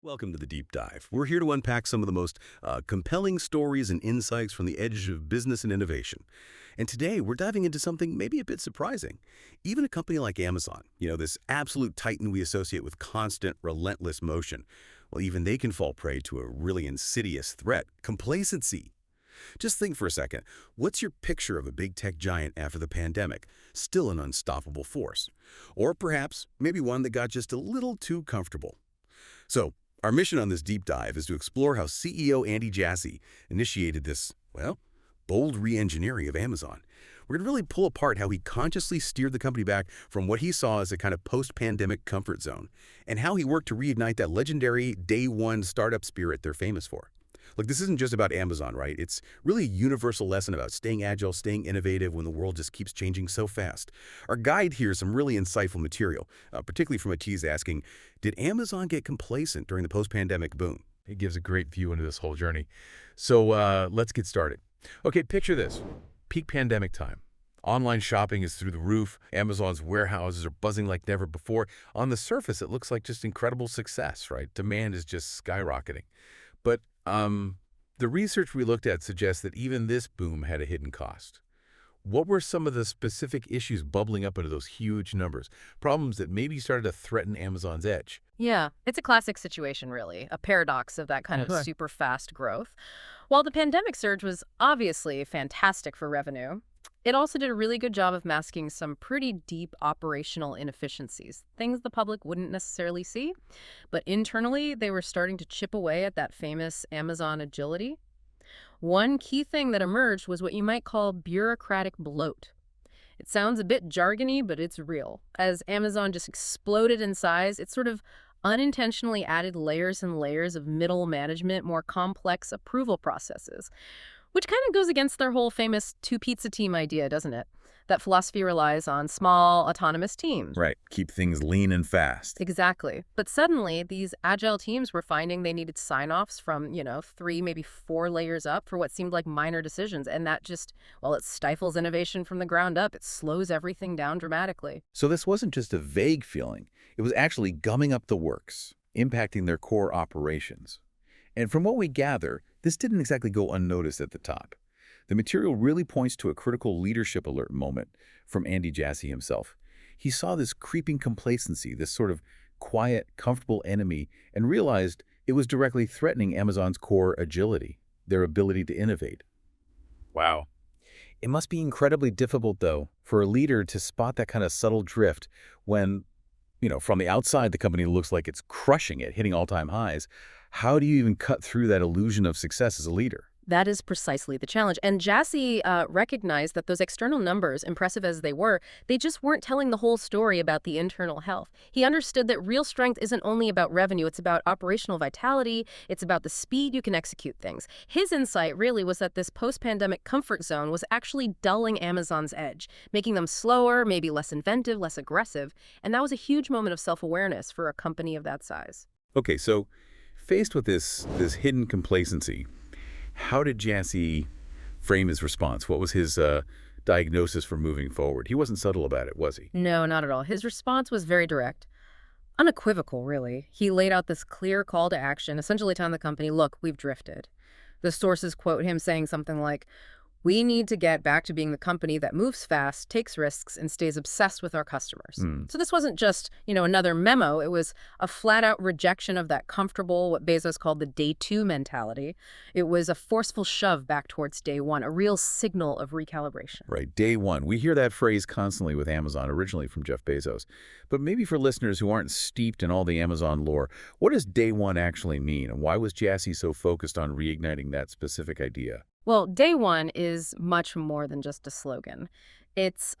Welcome to the Deep Dive. We're here to unpack some of the most compelling stories and insights from the edge of business and innovation. And today, we're diving into something maybe a bit surprising. Even a company like Amazon, this absolute titan we associate with constant, relentless motion, well, even they can fall prey to a really insidious threat, complacency. Just think for a second, what's your picture of a big tech giant after the pandemic? Still an unstoppable force. Or perhaps, maybe one that got just a little too comfortable. So, our mission on this deep dive is to explore how CEO Andy Jassy initiated this, bold re-engineering of Amazon. We're going to really pull apart how he consciously steered the company back from what he saw as a kind of post-pandemic comfort zone, and how he worked to reignite that legendary day one startup spirit they're famous for. Look, this isn't just about Amazon, right? It's really a universal lesson about staying agile, staying innovative when the world just keeps changing so fast. Our guide here is some really insightful material, particularly from a tease asking, did Amazon get complacent during the post-pandemic boom? It gives a great view into this whole journey. So let's get started. Okay, picture this. Peak pandemic time. Online shopping is through the roof. Amazon's warehouses are buzzing like never before. On the surface, it looks like just incredible success, right? Demand is just skyrocketing. But the research we looked at suggests that even this boom had a hidden cost. What were some of the specific issues bubbling up into those huge numbers? Problems that maybe started to threaten Amazon's edge? Yeah, it's a classic situation, really, a paradox of that kind of super fast growth. While the pandemic surge was obviously fantastic for revenue, it also did a really good job of masking some pretty deep operational inefficiencies, things the public wouldn't necessarily see. But internally, they were starting to chip away at that famous Amazon agility. One key thing that emerged was what you might call bureaucratic bloat. It sounds a bit jargony, but it's real. As Amazon just exploded in size, it sort of unintentionally added layers and layers of middle management, more complex approval processes, which kind of goes against their whole famous two-pizza team idea, doesn't it? That philosophy relies on small, autonomous teams. Right, keep things lean and fast. Exactly. But suddenly, these agile teams were finding they needed sign-offs from, 3, maybe 4 layers up for what seemed like minor decisions. And that just, it stifles innovation from the ground up. It slows everything down dramatically. So this wasn't just a vague feeling. It was actually gumming up the works, impacting their core operations. And from what we gather, this didn't exactly go unnoticed at the top. The material really points to a critical leadership alert moment from Andy Jassy himself. He saw this creeping complacency, this sort of quiet, comfortable enemy, and realized it was directly threatening Amazon's core agility, their ability to innovate. Wow. It must be incredibly difficult, though, for a leader to spot that kind of subtle drift when, from the outside, the company looks like it's crushing it, hitting all-time highs. How do you even cut through that illusion of success as a leader? That is precisely the challenge. And Jassy recognized that those external numbers, impressive as they were, they just weren't telling the whole story about the internal health. He understood that real strength isn't only about revenue, it's about operational vitality, it's about the speed you can execute things. His insight really was that this post-pandemic comfort zone was actually dulling Amazon's edge, making them slower, maybe less inventive, less aggressive. And that was a huge moment of self-awareness for a company of that size. Okay, so faced with this hidden complacency, how did Jassy frame his response? What was his diagnosis for moving forward? He wasn't subtle about it, was he? No, not at all. His response was very direct. Unequivocal, really. He laid out this clear call to action, essentially telling the company, look, we've drifted. The sources quote him saying something like, we need to get back to being the company that moves fast, takes risks, and stays obsessed with our customers. So this wasn't just, another memo. It was a flat-out rejection of that comfortable, what Bezos called the day two mentality. It was a forceful shove back towards day one, a real signal of recalibration. Right, day one. We hear that phrase constantly with Amazon, originally from Jeff Bezos. But maybe for listeners who aren't steeped in all the Amazon lore, what does day one actually mean? And why was Jassy so focused on reigniting that specific idea? Well, day one is much more than just a slogan. It's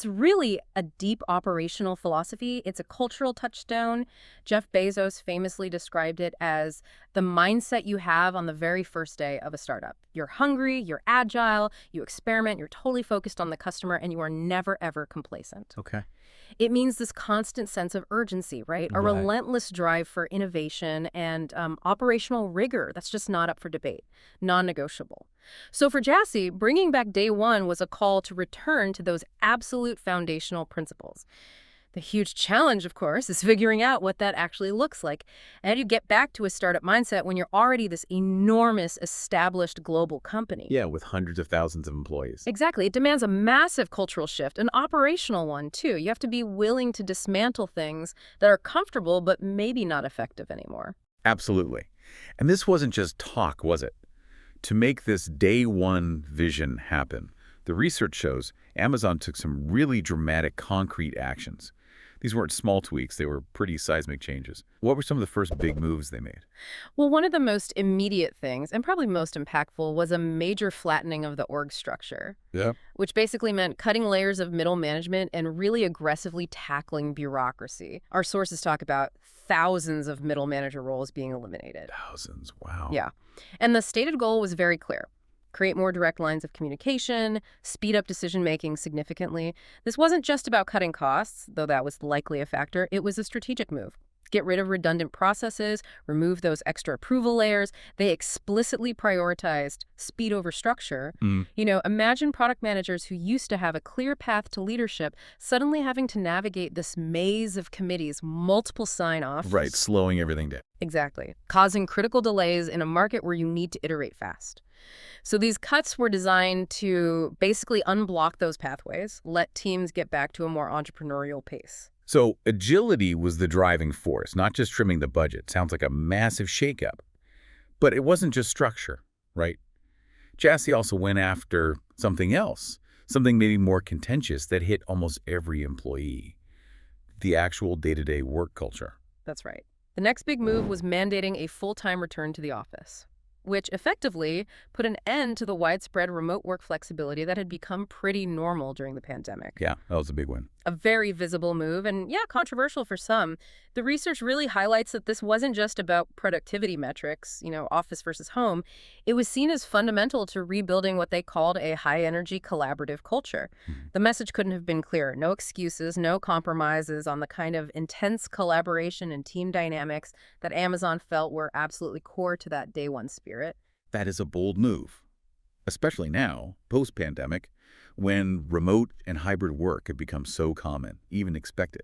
really a deep operational philosophy. It's a cultural touchstone. Jeff Bezos famously described it as the mindset you have on the very first day of a startup. You're hungry, you're agile, you experiment, you're totally focused on the customer, and you are never, ever complacent. Okay. It means this constant sense of urgency, right? A relentless drive for innovation and operational rigor that's just not up for debate, non-negotiable. So for Jassy, bringing back day one was a call to return to those absolute foundational principles. The huge challenge, of course, is figuring out what that actually looks like. And how do you get back to a startup mindset when you're already this enormous, established global company? Yeah, with hundreds of thousands of employees. Exactly. It demands a massive cultural shift, an operational one, too. You have to be willing to dismantle things that are comfortable but maybe not effective anymore. Absolutely. And this wasn't just talk, was it? To make this day one vision happen, the research shows Amazon took some really dramatic, concrete actions. These weren't small tweaks, they were pretty seismic changes. What were some of the first big moves they made? Well, one of the most immediate things, and probably most impactful, was a major flattening of the org structure, Yeah. which basically meant cutting layers of middle management and really aggressively tackling bureaucracy. Our sources talk about thousands of middle manager roles being eliminated. Thousands, wow. Yeah. And the stated goal was very clear. Create more direct lines of communication, speed up decision-making significantly. This wasn't just about cutting costs, though that was likely a factor. It was a strategic move. Get rid of redundant processes, remove those extra approval layers. They explicitly prioritized speed over structure. Imagine product managers who used to have a clear path to leadership suddenly having to navigate this maze of committees, multiple sign-offs. Right, slowing everything down. Exactly. Causing critical delays in a market where you need to iterate fast. So these cuts were designed to basically unblock those pathways, let teams get back to a more entrepreneurial pace. So agility was the driving force, not just trimming the budget. Sounds like a massive shakeup. But it wasn't just structure, right? Jassy also went after something else, something maybe more contentious that hit almost every employee: the actual day-to-day work culture. That's right. The next big move was mandating a full-time return to the office, which effectively put an end to the widespread remote work flexibility that had become pretty normal during the pandemic. Yeah, that was a big one. A very visible move and, yeah, controversial for some. The research really highlights that this wasn't just about productivity metrics, office versus home. It was seen as fundamental to rebuilding what they called a high-energy collaborative culture. The message couldn't have been clearer. No excuses, no compromises on the kind of intense collaboration and team dynamics that Amazon felt were absolutely core to that day one spirit. That is a bold move, especially now, post-pandemic, when remote and hybrid work have become so common, even expected.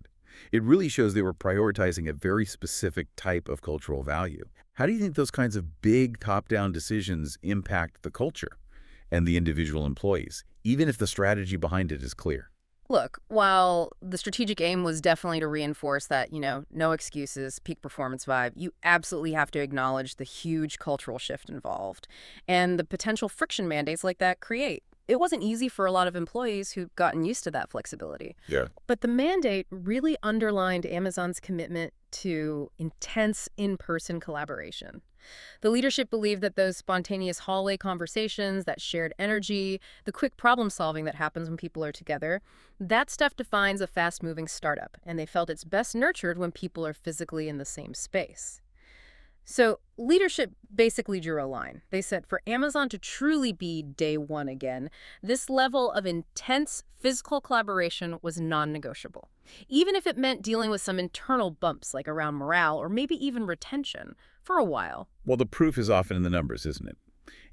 It really shows they were prioritizing a very specific type of cultural value. How do you think those kinds of big top-down decisions impact the culture and the individual employees, even if the strategy behind it is clear? Look, while the strategic aim was definitely to reinforce that, no excuses, peak performance vibe, you absolutely have to acknowledge the huge cultural shift involved and the potential friction mandates like that create. It wasn't easy for a lot of employees who've gotten used to that flexibility. Yeah. But the mandate really underlined Amazon's commitment to intense in-person collaboration. The leadership believed that those spontaneous hallway conversations, that shared energy, the quick problem solving that happens when people are together, that stuff defines a fast-moving startup, and they felt it's best nurtured when people are physically in the same space. So leadership basically drew a line. They said for Amazon to truly be day one again, this level of intense physical collaboration was non-negotiable, even if it meant dealing with some internal bumps like around morale or maybe even retention for a while. Well, the proof is often in the numbers, isn't it?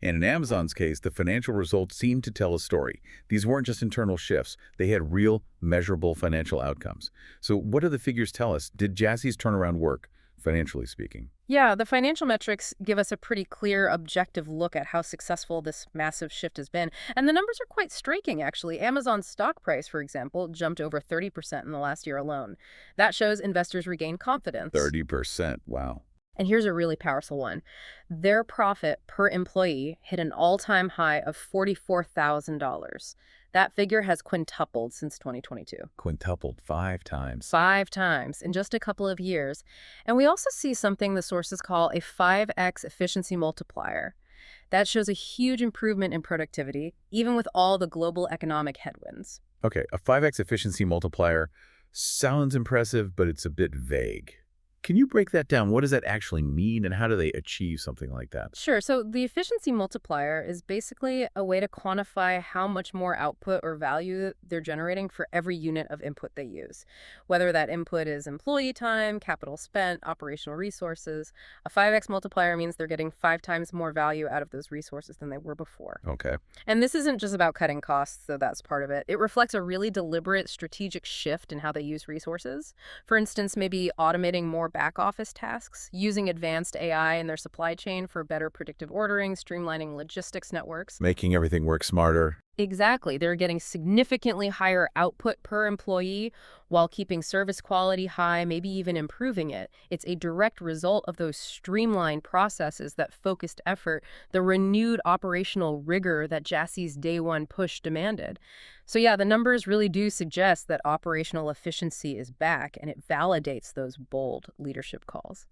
And in Amazon's case, the financial results seemed to tell a story. These weren't just internal shifts. They had real, measurable financial outcomes. So what do the figures tell us? Did Jassy's turnaround work, financially speaking? Yeah, the financial metrics give us a pretty clear, objective look at how successful this massive shift has been. And the numbers are quite striking, actually. Amazon's stock price, for example, jumped over 30% in the last year alone. That shows investors regain confidence. 30%, wow. And here's a really powerful one. Their profit per employee hit an all-time high of $44,000. That figure has quintupled since 2022. Quintupled 5 times. 5 times in just a couple of years. And we also see something the sources call a 5x efficiency multiplier. That shows a huge improvement in productivity, even with all the global economic headwinds. Okay, a 5x efficiency multiplier sounds impressive, but it's a bit vague. Can you break that down? What does that actually mean, and how do they achieve something like that? Sure. So the efficiency multiplier is basically a way to quantify how much more output or value they're generating for every unit of input they use. Whether that input is employee time, capital spent, operational resources, a 5x multiplier means they're getting 5 times more value out of those resources than they were before. Okay. And this isn't just about cutting costs, though that's part of it. It reflects a really deliberate strategic shift in how they use resources. For instance, maybe automating more back office tasks, using advanced AI in their supply chain for better predictive ordering, streamlining logistics networks. Making everything work smarter. Exactly. They're getting significantly higher output per employee while keeping service quality high, maybe even improving it. It's a direct result of those streamlined processes, that focused effort, the renewed operational rigor that Jassie's day one push demanded. So yeah, the numbers really do suggest that operational efficiency is back, and it validates those bold leadership calls.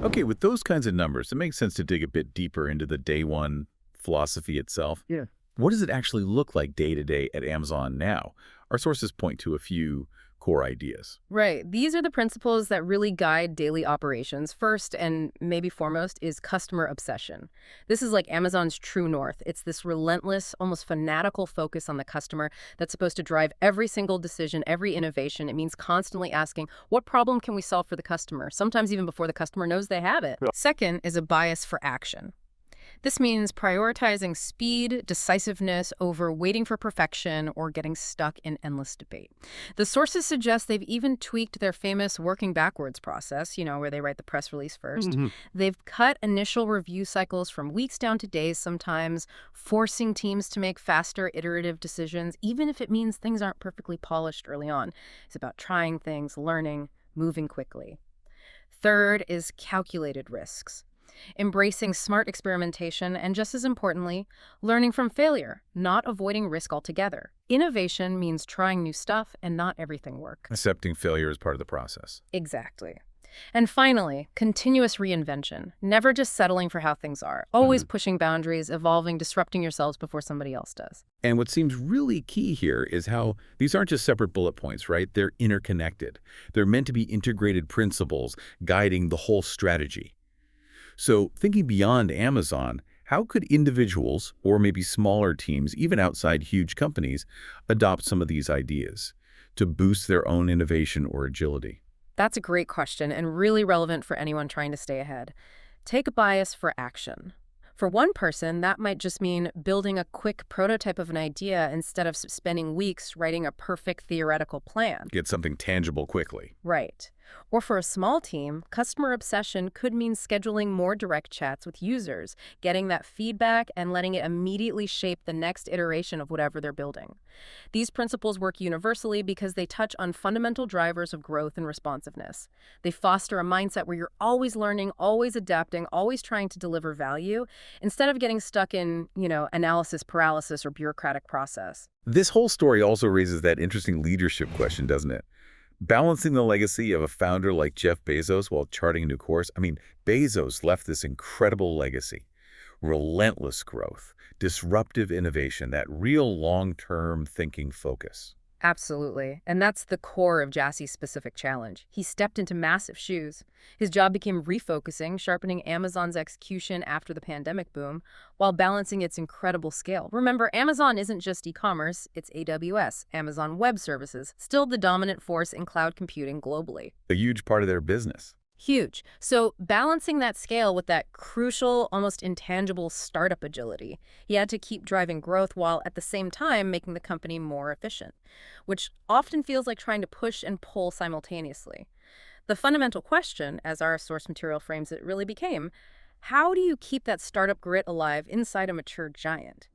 Okay, with those kinds of numbers, it makes sense to dig a bit deeper into the day one philosophy itself. Yeah. What does it actually look like day to day at Amazon now? Our sources point to a few core ideas. Right. These are the principles that really guide daily operations. First, and maybe foremost, is customer obsession. This is like Amazon's true north. It's this relentless, almost fanatical focus on the customer that's supposed to drive every single decision, every innovation. It means constantly asking, what problem can we solve for the customer? Sometimes even before the customer knows they have it. Yeah. Second is a bias for action. This means prioritizing speed, decisiveness over waiting for perfection or getting stuck in endless debate. The sources suggest they've even tweaked their famous working backwards process, where they write the press release first. They've cut initial review cycles from weeks down to days sometimes, forcing teams to make faster, iterative decisions, even if it means things aren't perfectly polished early on. It's about trying things, learning, moving quickly. Third is calculated risks. Embracing smart experimentation, and just as importantly, learning from failure, not avoiding risk altogether. Innovation means trying new stuff and not everything works. Accepting failure as part of the process. Exactly. And finally, continuous reinvention. Never just settling for how things are. Always pushing boundaries, evolving, disrupting yourselves before somebody else does. And what seems really key here is how these aren't just separate bullet points, right? They're interconnected. They're meant to be integrated principles guiding the whole strategy. So thinking beyond Amazon, how could individuals, or maybe smaller teams, even outside huge companies, adopt some of these ideas to boost their own innovation or agility? That's a great question and really relevant for anyone trying to stay ahead. Take a bias for action. For one person, that might just mean building a quick prototype of an idea instead of spending weeks writing a perfect theoretical plan. Get something tangible quickly. Right. Or for a small team, customer obsession could mean scheduling more direct chats with users, getting that feedback and letting it immediately shape the next iteration of whatever they're building. These principles work universally because they touch on fundamental drivers of growth and responsiveness. They foster a mindset where you're always learning, always adapting, always trying to deliver value, instead of getting stuck in, analysis paralysis or bureaucratic process. This whole story also raises that interesting leadership question, doesn't it? Balancing the legacy of a founder like Jeff Bezos while charting a new course. Bezos left this incredible legacy. Relentless growth, disruptive innovation, that real long-term thinking focus. Absolutely. And that's the core of Jassie's specific challenge. He stepped into massive shoes. His job became refocusing, sharpening Amazon's execution after the pandemic boom, while balancing its incredible scale. Remember, Amazon isn't just e-commerce, it's AWS, Amazon Web Services, still the dominant force in cloud computing globally. A huge part of their business. Huge. So balancing that scale with that crucial, almost intangible startup agility, he had to keep driving growth while at the same time making the company more efficient, which often feels like trying to push and pull simultaneously. The fundamental question, as our source material frames it, really became, how do you keep that startup grit alive inside a mature giant?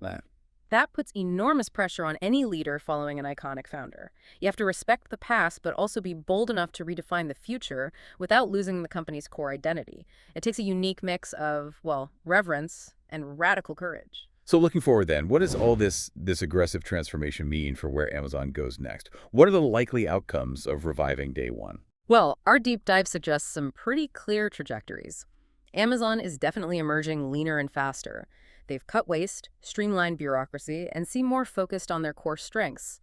That puts enormous pressure on any leader following an iconic founder. You have to respect the past, but also be bold enough to redefine the future without losing the company's core identity. It takes a unique mix of, reverence and radical courage. So looking forward then, what does all this aggressive transformation mean for where Amazon goes next? What are the likely outcomes of reviving day one? Well, our deep dive suggests some pretty clear trajectories. Amazon is definitely emerging leaner and faster. They've cut waste, streamlined bureaucracy, and seem more focused on their core strengths.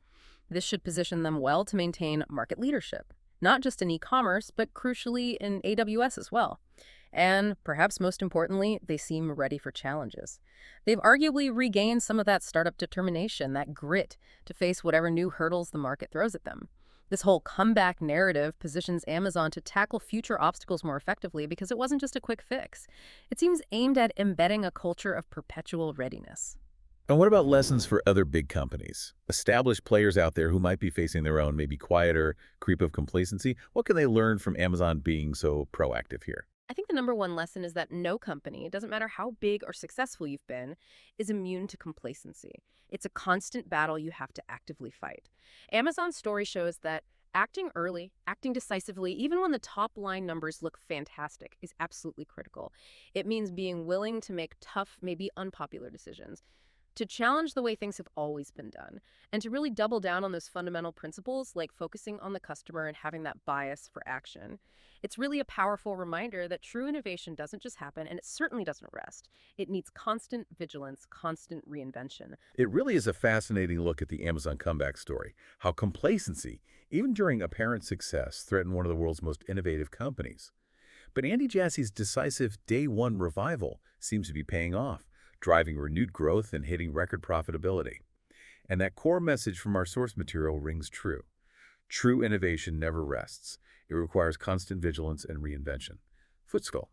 This should position them well to maintain market leadership. not just in e-commerce, but crucially in AWS as well. And perhaps most importantly, they seem ready for challenges. They've arguably regained some of that startup determination, that grit, to face whatever new hurdles the market throws at them. This whole comeback narrative positions Amazon to tackle future obstacles more effectively because it wasn't just a quick fix. It seems aimed at embedding a culture of perpetual readiness. And what about lessons for other big companies? Established players out there who might be facing their own, maybe quieter creep of complacency. What can they learn from Amazon being so proactive here? I think the number one lesson is that no company, it doesn't matter how big or successful you've been, is immune to complacency. It's a constant battle you have to actively fight. Amazon's story shows that acting early, acting decisively, even when the top line numbers look fantastic, is absolutely critical. It means being willing to make tough, maybe unpopular decisions, to challenge the way things have always been done, and to really double down on those fundamental principles like focusing on the customer and having that bias for action. It's really a powerful reminder that true innovation doesn't just happen, and it certainly doesn't rest. It needs constant vigilance, constant reinvention. It really is a fascinating look at the Amazon comeback story, how complacency, even during apparent success, threatened one of the world's most innovative companies. But Andy Jassy's decisive day one revival seems to be paying off, driving renewed growth and hitting record profitability. And that core message from our source material rings true. True innovation never rests. It requires constant vigilance and reinvention. Footskull.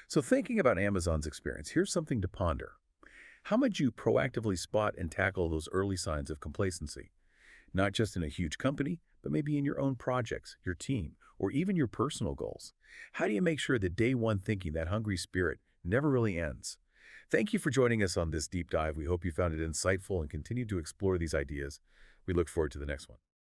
So thinking about Amazon's experience, here's something to ponder. How might you proactively spot and tackle those early signs of complacency? Not just in a huge company, but maybe in your own projects, your team, or even your personal goals. How do you make sure that day one thinking, that hungry spirit, never really ends? Thank you for joining us on this deep dive. We hope you found it insightful and continue to explore these ideas. We look forward to the next one.